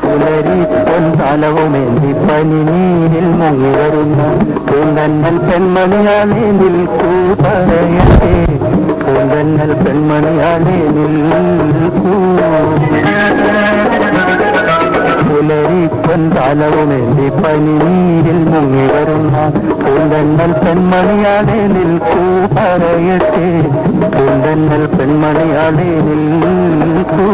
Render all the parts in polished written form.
പുലരിപ്പൊൻതലവുമേന്തി പനിനീരിൽ മുങ്ങി വരുന്ന പൂന്തന്നൽ പെൺമണിയാളെ നിൽക്കൂ പറയട്ടെ, പൂന്തന്നൽ പെൺമണിയാളെ നിൽക്കൂ. പുലരിപ്പൊൻതലവുമേന്തി പനിനീരിൽ മുങ്ങി വരുന്ന പൂന്തന്നൽ പെൺമണിയാളെ നിൽക്കൂ പറയട്ടെ, പൂന്തന്നൽ പെൺമണിയാളെ നിൽക്കൂ.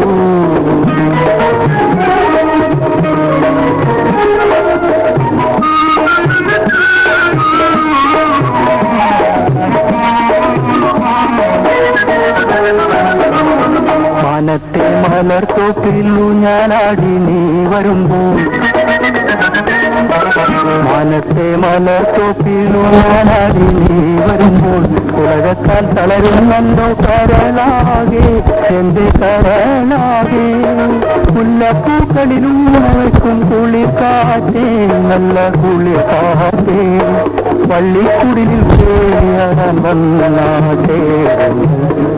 മാനത്തെ മലർത്തോപ്പിൽ ഊഞ്ഞാലാടി നീ വരുമ്പോൾ, മാനത്തെ മലർത്തോപ്പിൽ ഊഞ്ഞാലാടി നീ വരുമ്പോൾ ഉലകത്താൽ തളരുന്നല്ലോ കരളാകെ, എന്റെ കരളാകെ. മുല്ലപ്പൂക്കളിലും വയ്ക്കും കുളിർക്കാറ്റേ, നല്ല കുളിർക്കാറ്റേ, പള്ളിക്കുടിലിൽ കേറിയാൻ വന്നാട്ടെ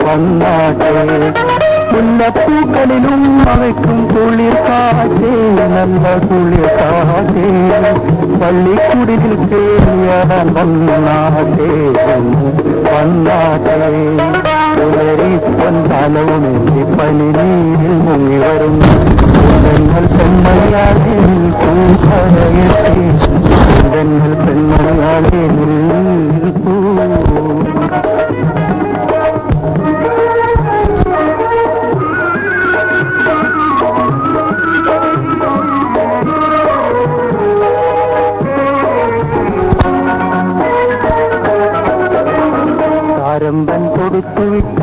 വന്നാട്ടെ. മുല്ലപ്പൂക്കളിലും അവയ്ക്കും കുളിർക്കാറ്റേ, നല്ല കുളിർക്കാറ്റേ, പള്ളിക്കുടിലിൽ കേറിയാൻ വന്നാട്ടെ വന്നാട്ടെ. പുലരിപ്പൊൻതലവുമേന്തി പനിനീരിൽ മുങ്ങി വരുന്നു പൂന്തന്നൽ പെൺമണിയാളെ നിൽക്കൂ പറയട്ടെ, പൂന്തന്നൽ പെൺമണിയാളെ നിൽക്കൂ. ആരംഭൻ കൊടുത്തുവിട്ട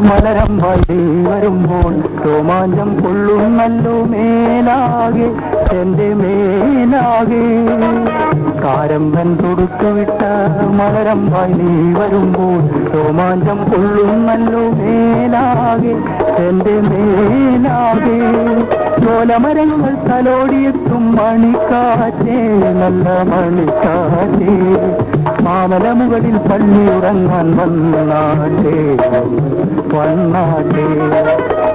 മലരമ്പായി വരുമ്പോൾ രോമാഞ്ചം കൊള്ളുന്നല്ലോ മേലാകെ, എന്റെ മേലാകെ. കാരമ്പൻ തൊടുത്തുവിട്ട മലരമ്പായി നീ വരുമ്പോൾ രോമാഞ്ചം കൊള്ളുന്നല്ലോ മേലാകെ, എന്റെ മേലാകെ. ചോലമരങ്ങൾ തലോടിയെത്തും മണിക്കാറ്റേ, നല്ല മണിക്കാറ്റേ, മാമലമുകളിൽ പള്ളിയുറങ്ങാൻ വന്നാട്ടെ വന്നാട്ടെ.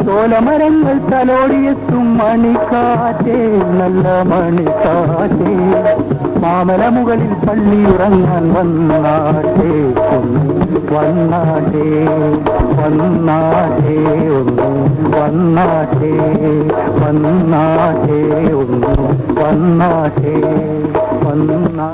ചോലമരങ്ങൾ തലോടിയെത്തും മണിക്കാറ്റേ, നല്ല മണിക്കാറ്റേ, മാമലമുകളിൽ പള്ളിയുറങ്ങാൻ വന്നാട്ടെ വന്നാട്ടെ വന്നാട്ടെ ഒന്ന് വന്നാട്ടെ വന്നാട്ടെ ഒന്ന് വന്നാട്ടെ വന്നാ